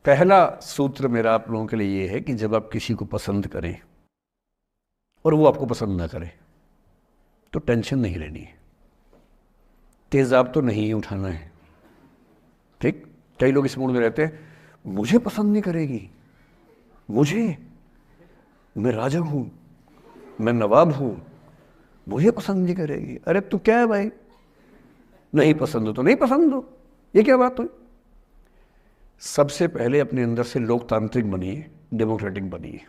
पहला सूत्र मेरा आप लोगों के लिए ये है कि जब आप किसी को पसंद करें और वो आपको पसंद ना करे तो टेंशन नहीं लेनी है, तेजाब तो नहीं उठाना है। ठीक, कई लोग इस मूड में रहते हैं, मुझे पसंद नहीं करेगी, मैं राजा हूं, मैं नवाब हूं, मुझे पसंद नहीं करेगी। अरे तू क्या है भाई, नहीं पसंद हो तो नहीं पसंद हो, ये क्या बात हुई? सबसे पहले अपने अंदर से लोकतांत्रिक बनिए, डेमोक्रेटिक बनिए।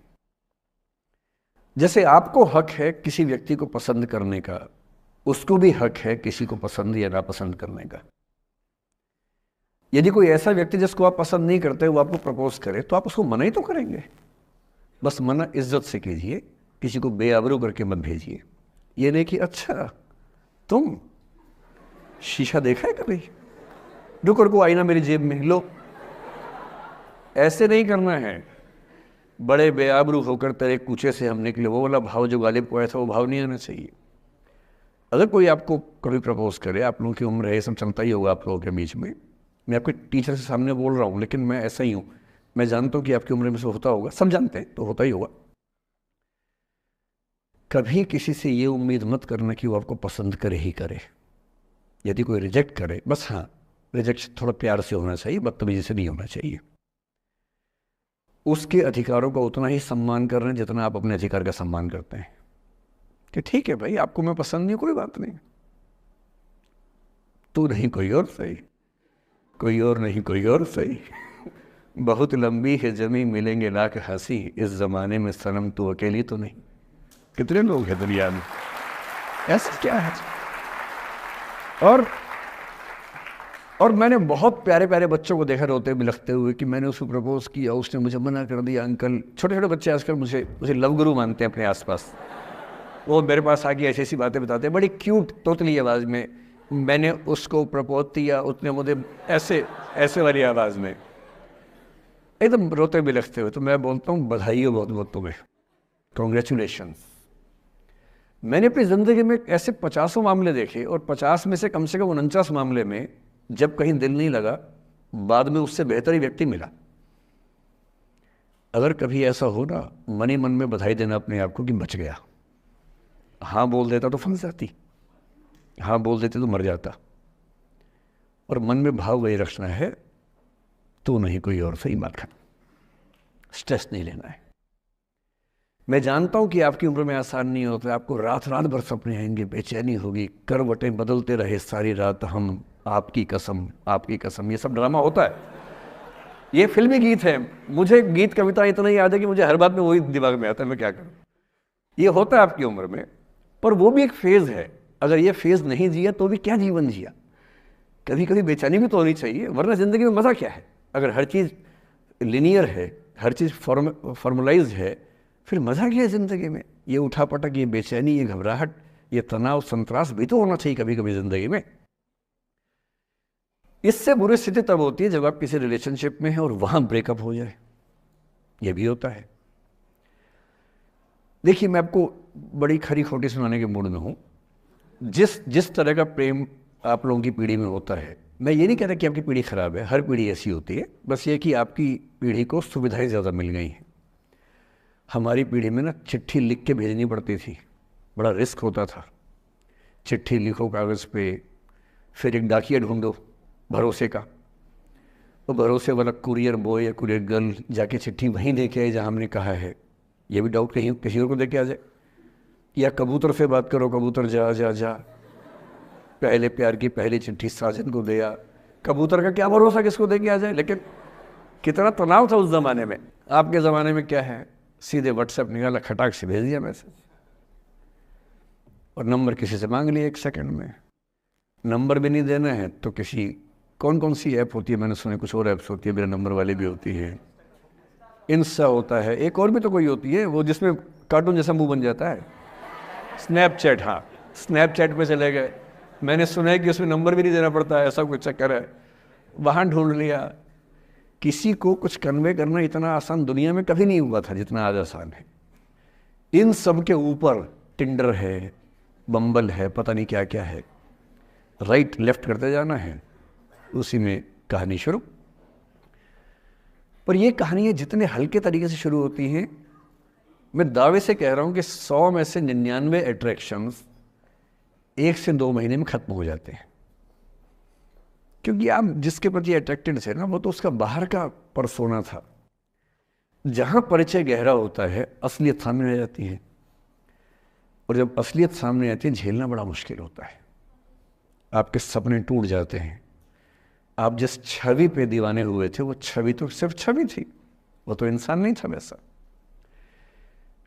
जैसे आपको हक है किसी व्यक्ति को पसंद करने का, उसको भी हक है किसी को पसंद या नापसंद करने का। यदि कोई ऐसा व्यक्ति जिसको आप पसंद नहीं करते वो आपको प्रपोज करे तो आप उसको मना ही तो करेंगे। बस मना इज्जत से कीजिए, किसी को बेआबरू करके मत भेजिए। ये नहीं कि अच्छा तुम शीशा देखा है कभी, रुको रुको आईना मेरी जेब में लो, ऐसे नहीं करना है। बड़े बेआबरू होकर तेरे कूचे से हम निकले, वो वाला भाव जो गालिब को आया था वो भाव नहीं आना चाहिए। अगर कोई आपको कभी प्रपोज करे, आप लोगों की उम्र है, ये सब चलता ही होगा आप लोगों के बीच में, मैं आपके टीचर से सामने बोल रहा हूँ लेकिन मैं ऐसा ही हूँ, मैं जानता हूँ कि आपकी उम्र में से होता होगा, सब जानते हैं तो होता ही होगा। कभी किसी से ये उम्मीद मत करना कि वो आपको पसंद करे ही करे। यदि कोई रिजेक्ट करे, बस हाँ रिजेक्शन थोड़ा प्यार से होना चाहिए, बदतमीजी से नहीं होना चाहिए। उसके अधिकारों का उतना ही सम्मान कर रहे हैं जितना आप अपने अधिकार का सम्मान करते हैं कि ठीक है भाई आपको मैं पसंद नहीं, कोई बात नहीं, तू नहीं कोई और सही, कोई और नहीं कोई और सही, बहुत लंबी है जमी मिलेंगे लाख हंसी, इस जमाने में सनम तू अकेली तो नहीं। कितने लोग हैं दुनिया में, ऐसा क्या है? और मैंने बहुत प्यारे प्यारे बच्चों को देखा रोते बिलखते हुए कि मैंने उसको प्रपोज किया, उसने मुझे मना कर दिया। अंकल, छोटे छोटे बच्चे आजकल मुझे लव गुरु मानते हैं अपने आसपास, वो मेरे पास आके ऐसी ऐसी बातें बताते हैं बड़ी क्यूट तोतली आवाज़ में, मैंने उसको प्रपोज किया, उसने मुझे ऐसे ऐसे वाली आवाज़ में एकदम रोते बिलखते हुए। तो मैं बोलता हूँ बधाई हो बहुत बहुत तुम्हें, कॉन्ग्रेचुलेशन। मैंने अपनी ज़िंदगी में ऐसे 50 मामले देखे और 50 में से कम 49 मामले में जब कहीं दिल नहीं लगा, बाद में उससे बेहतर ही व्यक्ति मिला। अगर कभी ऐसा हो ना, मन ही मन में बधाई देना अपने आप को कि बच गया। हाँ बोल देता तो फंस जाती, हाँ बोल देते तो मर जाता। और मन में भाव वही रखना है, तो नहीं कोई और सही बात है, स्ट्रेस नहीं लेना है। मैं जानता हूं कि आपकी उम्र में आसान नहीं होता, आपको रात रात भर सपने आएंगे, बेचैनी होगी, करवटें बदलते रहे सारी रात हम, आपकी कसम आपकी कसम, ये सब ड्रामा होता है, ये फिल्मी गीत है। मुझे गीत कविता इतना याद है कि मुझे हर बात में वही दिमाग में आता है, मैं क्या करूं। ये होता है आपकी उम्र में, पर वो भी एक फेज़ है। अगर ये फेज़ नहीं जिया तो भी क्या जीवन जिया। कभी कभी बेचैनी भी तो होनी चाहिए, वरना ज़िंदगी में मज़ा क्या है। अगर हर चीज़ लिनियर है, हर चीज़ फॉर्मलाइज है, फिर मज़ा क्या है ज़िंदगी में। ये उठापटक, ये बेचैनी, ये घबराहट, ये तनाव संतरास भी तो होना चाहिए कभी कभी ज़िंदगी में। इससे बुरी स्थिति तब होती है जब आप किसी रिलेशनशिप में हैं और वहाँ ब्रेकअप हो जाए, ये भी होता है। देखिए मैं आपको बड़ी खरी खोटी सुनाने के मूड में हूँ। जिस तरह का प्रेम आप लोगों की पीढ़ी में होता है, मैं ये नहीं कहता कि आपकी पीढ़ी ख़राब है, हर पीढ़ी ऐसी होती है, बस ये कि आपकी पीढ़ी को सुविधाएं ज़्यादा मिल गई हैं। हमारी पीढ़ी में ना चिट्ठी लिख के भेजनी पड़ती थी, बड़ा रिस्क होता था। चिट्ठी लिखो कागज़ पे, फिर एक डाकिया ढूंढो भरोसे का, तो भरोसे वाला कुरियर बॉय या कुरियर गर्ल जाके चिट्ठी वहीं दे के आए जहाँ हमने कहा है। ये भी डाउट कहीं किसी और को दे के आ जाए। या कबूतर से बात करो, कबूतर जा जा जा, पहले प्यार की पहली चिट्ठी साजन को दिया। कबूतर का क्या भरोसा किसको दे के आ जाए। लेकिन कितना तनाव था उस ज़माने में। आपके ज़माने में क्या है, सीधे व्हाट्सएप निकाला, खटाक से भेज दिया मैसेज, और नंबर किसी से मांग लिया 1 सेकंड में। नंबर भी नहीं देना है तो किसी, कौन कौन सी ऐप होती है, मैंने सुना कुछ और ऐप्स होती है, मेरा नंबर वाली भी होती है, इंस्टा होता है, एक और भी तो कोई होती है वो जिसमें कार्टून जैसा मुंह बन जाता है, स्नैपचैट। हाँ, स्नैपचैट पे चले गए, मैंने सुना है कि उसमें नंबर भी नहीं देना पड़ता है, ऐसा कुछ चक्कर है। वहाँ ढूंढ लिया। किसी को कुछ कन्वे करना इतना आसान दुनिया में कभी नहीं हुआ था जितना आज आसान है। इन सब के ऊपर टिंडर है, बम्बल है, पता नहीं क्या क्या है, राइट लेफ्ट करते जाना है, उसी में कहानी शुरू। पर ये कहानियाँ जितने हल्के तरीके से शुरू होती हैं, मैं दावे से कह रहा हूँ कि 100 में से 99 अट्रैक्शंस 1 से 2 महीने में ख़त्म हो जाते हैं। क्योंकि आप जिसके प्रति अट्रैक्टेड थे ना, वो तो उसका बाहर का परसोना था। जहाँ परिचय गहरा होता है, असलियत सामने आ जाती है, और जब असलियत सामने आती है, झेलना बड़ा मुश्किल होता है। आपके सपने टूट जाते हैं। आप जिस छवि पे दीवाने हुए थे, वो छवि तो सिर्फ छवि थी, वो तो इंसान नहीं था वैसा।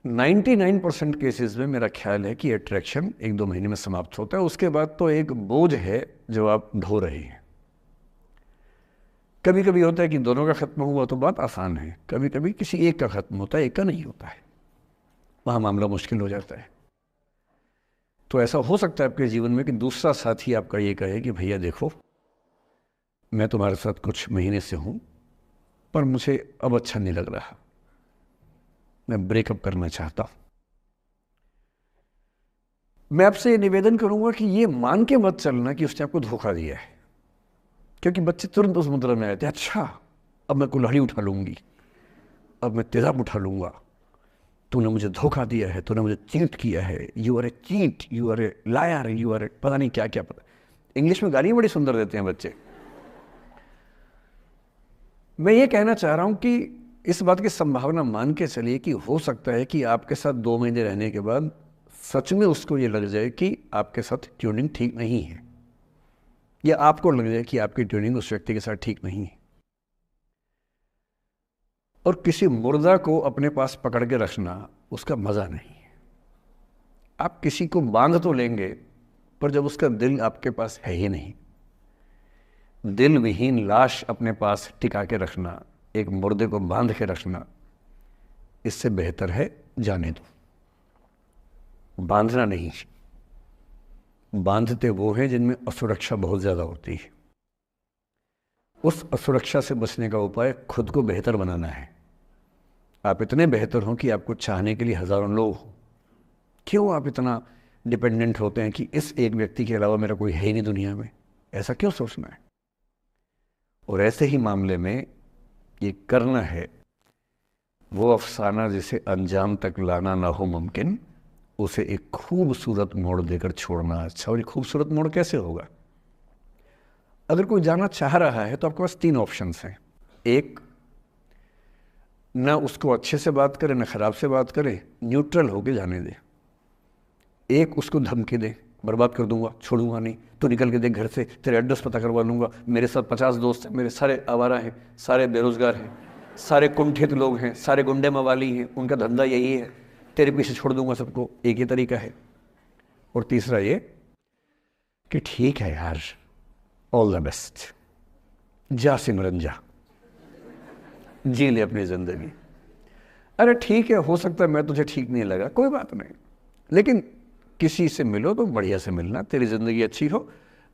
99% केसेस में मेरा ख्याल है कि अट्रैक्शन 1-2 महीने में समाप्त होता है। उसके बाद तो एक बोझ है जो आप ढो रहे हैं। कभी कभी होता है कि दोनों का खत्म हुआ तो बात आसान है, कभी कभी किसी एक का खत्म होता है, एक का नहीं होता है, वहाँ मामला मुश्किल हो जाता है। तो ऐसा हो सकता है आपके जीवन में कि दूसरा साथी आपका ये कहे कि भैया देखो, मैं तुम्हारे साथ कुछ महीने से हूँ, पर मुझे अब अच्छा नहीं लग रहा, मैं ब्रेकअप करना चाहता हूँ। मैं आपसे ये निवेदन करूंगा कि ये मान के मत चलना कि उसने आपको धोखा दिया है, क्योंकि बच्चे तुरंत उस मुद्रा में आते हैं, अच्छा अब मैं कुल्हाड़ी उठा लूंगी, अब मैं तेजाब उठा लूंगा, तूने मुझे धोखा दिया है, तूने मुझे चीट किया है, you are a cheat, you are a liar, you are a पता नहीं क्या क्या। पता, इंग्लिश में गालियाँ बड़ी सुंदर देते हैं बच्चे। मैं ये कहना चाह रहा हूँ कि इस बात की संभावना मान के चलिए कि हो सकता है कि आपके साथ 2 महीने रहने के बाद सच में उसको ये लग जाए कि आपके साथ ट्यूनिंग ठीक नहीं है, या आपको लग जाए कि आपकी ट्यूनिंग उस व्यक्ति के साथ ठीक नहीं है। और किसी मुर्दा को अपने पास पकड़ के रखना उसका मज़ा नहीं है। आप किसी को बांध तो लेंगे, पर जब उसका दिल आपके पास है ही नहीं, दिल विहीन लाश अपने पास टिका के रखना, एक मुर्दे को बांध के रखना, इससे बेहतर है जाने दो। बांधना नहीं, बांधते वो हैं जिनमें असुरक्षा बहुत ज़्यादा होती है। उस असुरक्षा से बचने का उपाय खुद को बेहतर बनाना है। आप इतने बेहतर हों कि आपको चाहने के लिए हज़ारों लोग हों। क्यों आप इतना डिपेंडेंट होते हैं कि इस एक व्यक्ति के अलावा मेरा कोई है ही नहीं दुनिया में? ऐसा क्यों सोचना है? और ऐसे ही मामले में ये करना है वो अफसाना जिसे अंजाम तक लाना ना हो मुमकिन, उसे एक खूबसूरत मोड़ देकर छोड़ना अच्छा। और ये खूबसूरत मोड़ कैसे होगा? अगर कोई जाना चाह रहा है तो आपके पास 3 ऑप्शंस हैं। एक, ना उसको अच्छे से बात करे, ना खराब से बात करे, न्यूट्रल होके जाने दे। एक, उसको धमकी दे, बर्बाद कर दूंगा, छोड़ूंगा नहीं, तो निकल के देख घर से, तेरे एड्रेस पता करवा लूंगा, मेरे साथ 50 दोस्त हैं, मेरे सारे आवारा हैं, सारे बेरोजगार हैं, सारे कुंठित लोग हैं, सारे गुंडे मवाली हैं, उनका धंधा यही है, तेरे पीछे छोड़ दूंगा सबको। एक ये तरीका है। और तीसरा ये कि ठीक है यार, ऑल द बेस्ट, जा सिमरन जा, जी ले अपनी जिंदगी। अरे ठीक है, हो सकता है मैं तुझे ठीक नहीं लगा, कोई बात नहीं, लेकिन किसी से मिलो तो बढ़िया से मिलना, तेरी ज़िंदगी अच्छी हो।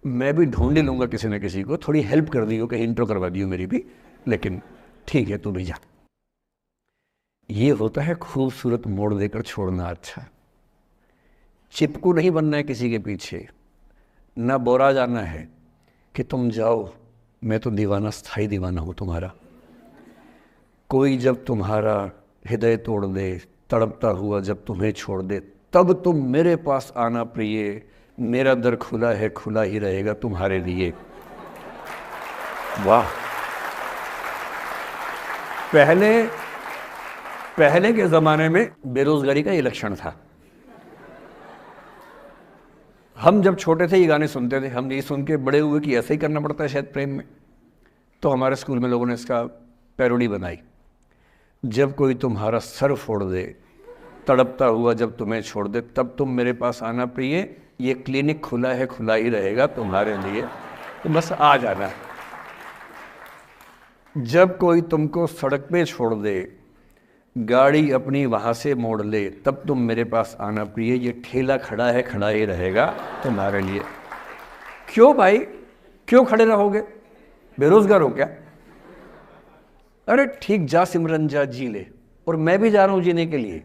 मैं भी ढूंढ ही लूँगा किसी न किसी को, थोड़ी हेल्प कर दी हो, कहीं इंट्रो करवा दी हो मेरी भी, लेकिन ठीक है तू भी जा। ये होता है खूबसूरत मोड़ देकर छोड़ना अच्छा। चिपकू नहीं बनना है किसी के पीछे, ना बोरा जाना है कि तुम जाओ, मैं तो दीवाना, स्थायी दीवाना हूँ तुम्हारा। कोई जब तुम्हारा हृदय तोड़ दे, तड़पता हुआ जब तुम्हें छोड़ दे, तब तुम मेरे पास आना प्रिय, मेरा दर खुला है, खुला ही रहेगा तुम्हारे लिए। वाह। पहले के ज़माने में बेरोजगारी का ये लक्षण था। हम जब छोटे थे ये गाने सुनते थे, हम ये सुन के बड़े हुए कि ऐसे ही करना पड़ता है शायद प्रेम में। तो हमारे स्कूल में लोगों ने इसका पैरोडी बनाई, जब कोई तुम्हारा सर फोड़ दे, तड़पता हुआ जब तुम्हें छोड़ दे, तब तुम मेरे पास आना प्रिय, ये क्लिनिक खुला है, खुला ही रहेगा तुम्हारे लिए, तो बस आ जाना। जब कोई तुमको सड़क पे छोड़ दे, गाड़ी अपनी वहाँ से मोड़ ले, तब तुम मेरे पास आना प्रिय, ये ठेला खड़ा है, खड़ा ही रहेगा तुम्हारे लिए। क्यों भाई, क्यों खड़े रहोगे? बेरोजगार हो क्या? अरे ठीक, जा सिमरन जा, जी ले, और मैं भी जा रहा हूँ जीने के लिए।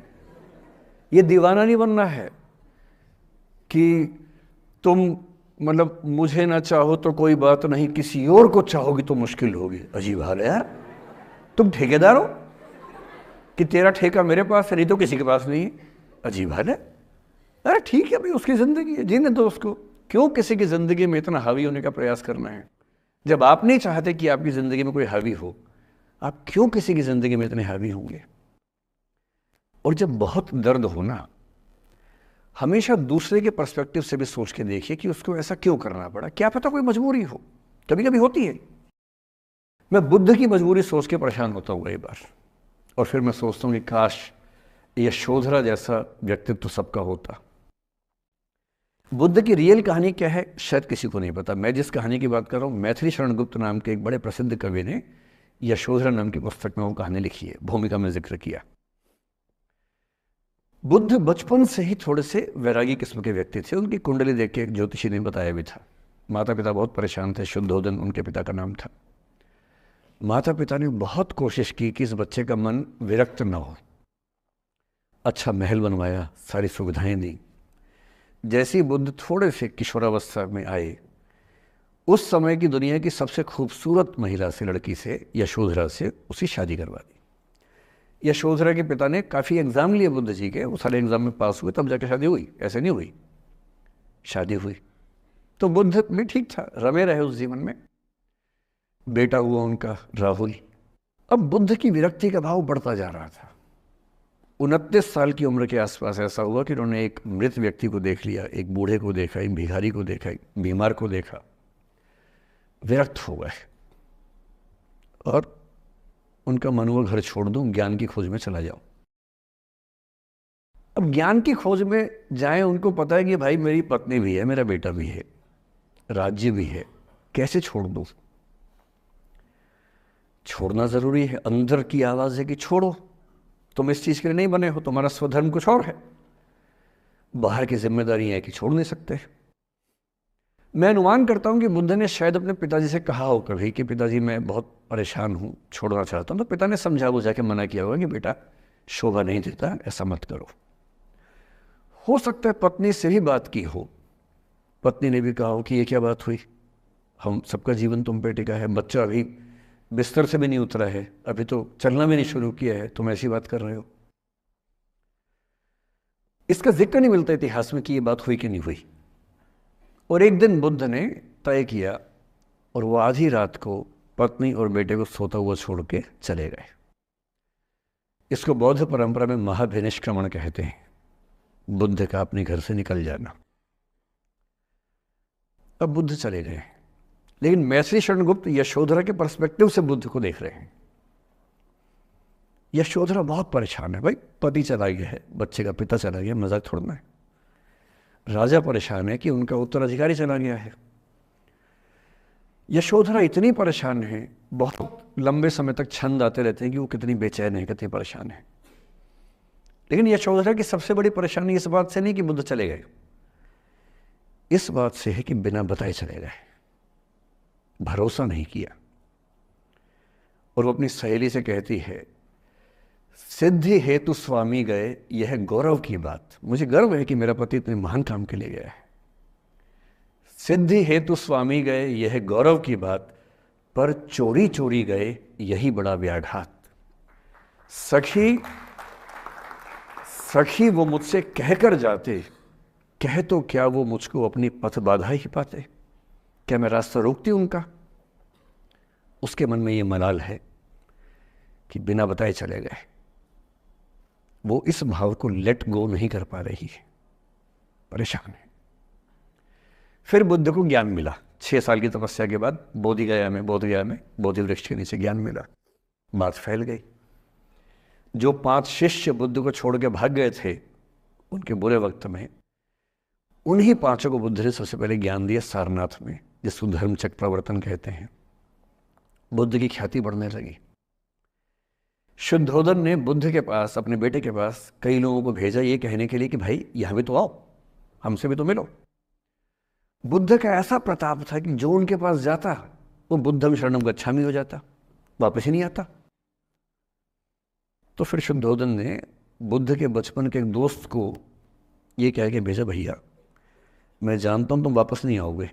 ये दीवाना नहीं बनना है कि तुम मतलब मुझे ना चाहो तो कोई बात नहीं, किसी और को चाहोगी तो मुश्किल होगी। अजीब हाल है यार। तुम ठेकेदार हो कि तेरा ठेका मेरे पास है, नहीं तो किसी के पास नहीं है। अजीब हाल है। अरे ठीक है भाई, उसकी ज़िंदगी है, जीने दो उसको। क्यों किसी की ज़िंदगी में इतना हावी होने का प्रयास करना है? जब आप नहीं चाहते कि आपकी ज़िंदगी में कोई हावी हो, आप क्यों किसी की ज़िंदगी में इतने हावी होंगे? और जब बहुत दर्द हो ना, हमेशा दूसरे के पर्सपेक्टिव से भी सोच के देखिए कि उसको ऐसा क्यों करना पड़ा। क्या पता कोई मजबूरी हो, कभी कभी होती है। मैं बुद्ध की मजबूरी सोच के परेशान होता हूँ कई बार, और फिर मैं सोचता हूँ कि काश यशोधरा जैसा व्यक्तित्व सबका होता। बुद्ध की रियल कहानी क्या है शायद किसी को नहीं पता। मैं जिस कहानी की बात कर रहा हूँ, मैथिली शरण गुप्त नाम के एक बड़े प्रसिद्ध कवि ने यशोधरा नाम की पुस्तक में वो कहानी लिखी है, भूमिका में जिक्र किया। बुद्ध बचपन से ही थोड़े से वैरागी किस्म के व्यक्ति थे। उनकी कुंडली देख के एक ज्योतिषी ने बताया भी था। माता पिता बहुत परेशान थे, शुद्धोदन उनके पिता का नाम था। माता पिता ने बहुत कोशिश की कि इस बच्चे का मन विरक्त न हो। अच्छा महल बनवाया, सारी सुविधाएं दी। जैसे ही बुद्ध थोड़े से किशोरावस्था में आए, उस समय की दुनिया की सबसे खूबसूरत महिला से, लड़की से, यशोधरा से उसकी शादी करवा दी। यशोधरा के पिता ने काफ़ी एग्ज़ाम लिए बुद्ध जी के, वो सारे एग्ज़ाम में पास हुए, तब जाके शादी हुई, ऐसे नहीं हुई। शादी हुई तो बुद्ध भी ठीक था, रमे रहे उस जीवन में। बेटा हुआ उनका राहुल। अब बुद्ध की विरक्ति का भाव बढ़ता जा रहा था। 29 साल की उम्र के आसपास ऐसा हुआ कि उन्होंने एक मृत व्यक्ति को देख लिया, एक बूढ़े को देखा, एक भिखारी को देखा, एक बीमार को देखा। विरक्त हो गए और उनका मन हुआ घर छोड़ दूं, ज्ञान की खोज में चला जाऊं। अब ज्ञान की खोज में जाएं, उनको पता है कि भाई मेरी पत्नी भी है, मेरा बेटा भी है, राज्य भी है, कैसे छोड़ दूं? छोड़ना जरूरी है। अंदर की आवाज है कि छोड़ो, तुम इस चीज के लिए नहीं बने हो, तुम्हारा स्वधर्म कुछ और है। बाहर की जिम्मेदारी है कि छोड़ नहीं सकते। मैं अनुमान करता हूं कि बुद्ध ने शायद अपने पिताजी से कहा हो कभी कि पिताजी मैं बहुत परेशान हूं, छोड़ना चाहता हूं। तो पिता ने समझा बुझा के मना किया होगा कि बेटा शोभा नहीं देता, ऐसा मत करो। हो सकता है पत्नी से भी बात की हो, पत्नी ने भी कहा हो कि ये क्या बात हुई, हम सबका जीवन तुम पे टिका है, बच्चा अभी बिस्तर से भी नहीं उतरा है, अभी तो चलना भी नहीं शुरू किया है, तुम ऐसी बात कर रहे हो। इसका जिक्र नहीं मिलता इतिहास में कि ये बात हुई कि नहीं हुई। और एक दिन बुद्ध ने तय किया और वो आधी रात को पत्नी और बेटे को सोता हुआ छोड़ के चले गए। इसको बौद्ध परंपरा में महाभिनिष्क्रमण कहते हैं, बुद्ध का अपने घर से निकल जाना। अब बुद्ध चले गए, लेकिन मैथिली शरण गुप्त यशोधरा के पर्सपेक्टिव से बुद्ध को देख रहे हैं। यशोधरा बहुत परेशान है, भाई पति चला गया है, बच्चे का पिता चला गया, मजाक थोड़ना है। राजा परेशान है कि उनका उत्तराधिकारी चला गया है। यशोधरा इतनी परेशान है, बहुत लंबे समय तक छंद आते रहते हैं कि वो कितनी बेचैन है, कितनी परेशान है। लेकिन यशोधरा की सबसे बड़ी परेशानी इस बात से नहीं कि बुद्ध चले गए, इस बात से है कि बिना बताए चले गए, भरोसा नहीं किया। और वो अपनी सहेली से कहती है, सिद्धि हेतु स्वामी गए, यह गौरव की बात। मुझे गर्व है कि मेरा पति इतने महान काम के लिए गया है। सिद्धि हेतु स्वामी गए, यह गौरव की बात, पर चोरी चोरी गए, यही बड़ा व्याघात। सखी सखी वो मुझसे कहकर जाते, कह तो क्या वो मुझको अपनी पथ बाधा ही पाते, क्या मैं रास्ता रोकती उनका? उसके मन में ये मलाल है कि बिना बताए चले गए। वो इस भाव को लेट गो नहीं कर पा रही है, परेशान है। फिर बुद्ध को ज्ञान मिला 6 साल की तपस्या के बाद, बोधगया में बोधि वृक्ष के नीचे ज्ञान मिला। बात फैल गई। जो 5 शिष्य बुद्ध को छोड़ के भाग गए थे उनके बुरे वक्त में, उन्हीं 5 को बुद्ध ने सबसे पहले ज्ञान दिया सारनाथ में, जिसको धर्मचक्र प्रवर्तन कहते हैं। बुद्ध की ख्याति बढ़ने लगी। शुद्धोदन ने बुद्ध के पास, अपने बेटे के पास कई लोगों को भेजा ये कहने के लिए कि भाई यहां भी तो आओ, हमसे भी तो मिलो। बुद्ध का ऐसा प्रताप था कि जो उनके पास जाता वो बुद्धम शरणम गच्छामि हो जाता, वापस ही नहीं आता। तो फिर शुद्धोदन ने बुद्ध के बचपन के एक दोस्त को ये कह के भेजा, भैया मैं जानता हूं तुम वापस नहीं आओगे,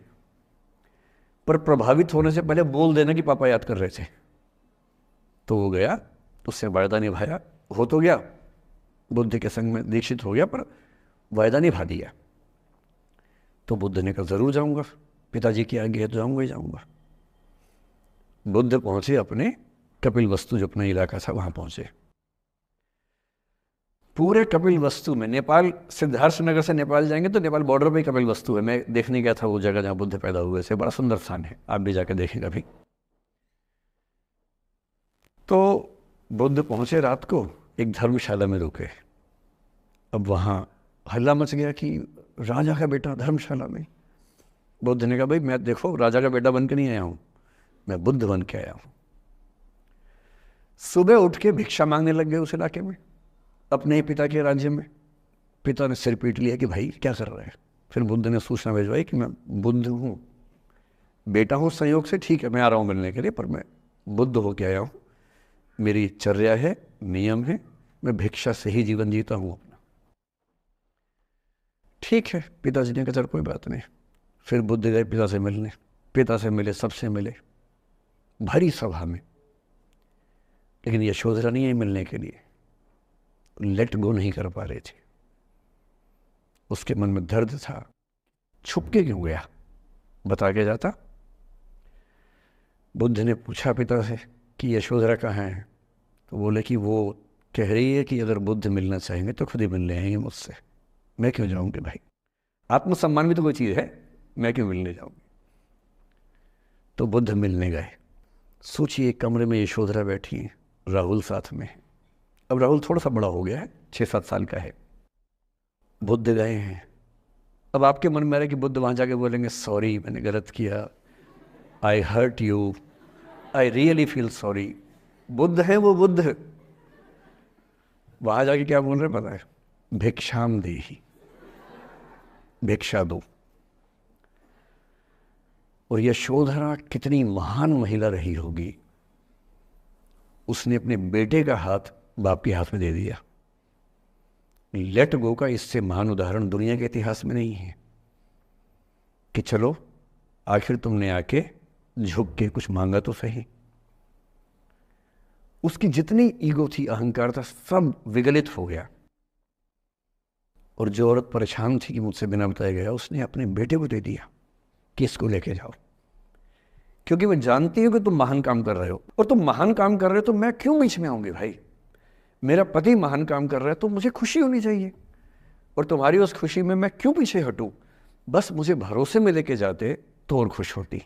पर प्रभावित होने से पहले बोल देना कि पापा याद कर रहे थे। तो वो गया, उससे वायदा निभाया, हो तो गया, बुद्ध के संग में दीक्षित हो गया, पर वायदा निभा दिया। तो बुद्ध ने कहा ज़रूर जाऊंगा, पिताजी की आज्ञा है तो जाऊंगा ही जाऊंगा। बुद्ध पहुंचे अपने कपिल वस्तु, जो अपना इलाका था, वहां पहुंचे। पूरे कपिल वस्तु में, नेपाल सिद्धार्थ नगर से नेपाल जाएंगे तो नेपाल बॉर्डर पे ही कपिल वस्तु है। मैं देखने गया था वो जगह जहाँ बुद्ध पैदा हुए थे, बड़ा सुंदर स्थान है, आप भी जाकर देखें कभी। तो बुद्ध पहुंचे रात को, एक धर्मशाला में रुके। अब वहाँ हल्ला मच गया कि राजा का बेटा धर्मशाला में। बुद्ध ने कहा भाई मैं देखो राजा का बेटा बन के नहीं आया हूँ, मैं बुद्ध बन के आया हूँ। सुबह उठ के भिक्षा मांगने लग गए उस इलाके में, अपने ही पिता के राज्य में। पिता ने सिर पीट लिया कि भाई क्या कर रहे हैं। फिर बुद्ध ने सूचना भिजवाई कि मैं बुद्ध हूँ, बेटा हूँ संयोग से, ठीक है मैं आ रहा हूँ मिलने के लिए, पर मैं बुद्ध होके आया हूँ, मेरी चर्या है, नियम है, मैं भिक्षा से ही जीवन जीता हूँ अपना। ठीक है, पिताजी ने कहा चल कोई बात नहीं। फिर बुद्ध गए पिता से मिलने, पिता से मिले, सबसे मिले, भरी सभा में। लेकिन यशोधरा नहीं आई मिलने के लिए, लेट गो नहीं कर पा रहे थे। उसके मन में दर्द था, छुप के क्यों गया, बता के जाता। बुद्ध ने पूछा पिता से कि यशोधरा कहाँ है, तो बोले कि वो कह रही है कि अगर बुद्ध मिलना चाहेंगे तो खुद ही मिलने आएंगे मुझसे, मैं क्यों जाऊंगी भाई, आत्मसम्मान भी तो कोई चीज़ है, मैं क्यों मिलने जाऊंगी। तो बुद्ध मिलने गए। सोचिए एक कमरे में यशोधरा बैठी है, राहुल साथ में है। अब राहुल थोड़ा सा बड़ा हो गया है, 6-7 साल का है। बुद्ध गए हैं। अब आपके मन में आ रहा है कि बुद्ध वहाँ जाके बोलेंगे सॉरी मैंने गलत किया, I hurt you, I really feel sorry. बुद्ध है वो बुद्ध, वहाँ जाके क्या बोल रहे पता है, भिक्षाम देहि, भिक्षा दो। और यशोधरा कितनी महान महिला रही होगी, उसने अपने बेटे का हाथ बाप के हाथ में दे दिया। लेट गो का इससे महान उदाहरण दुनिया के इतिहास में नहीं है कि चलो आखिर तुमने आके झुक के कुछ मांगा तो सही। उसकी जितनी ईगो थी, अहंकार था, सब विगलित हो गया। और जो औरत परेशान थी कि मुझसे बिना बताए गया, उसने अपने बेटे को दे दिया कि इसको लेके जाओ, क्योंकि मैं जानती हूं कि तुम महान काम कर रहे हो, और तुम महान काम कर रहे हो तो मैं क्यों बीच में आऊंगी भाई। मेरा पति महान काम कर रहा है तो मुझे खुशी होनी चाहिए, और तुम्हारी उस खुशी में मैं क्यों पीछे हटूं। बस मुझे भरोसे में लेके जाते तो और खुश होती।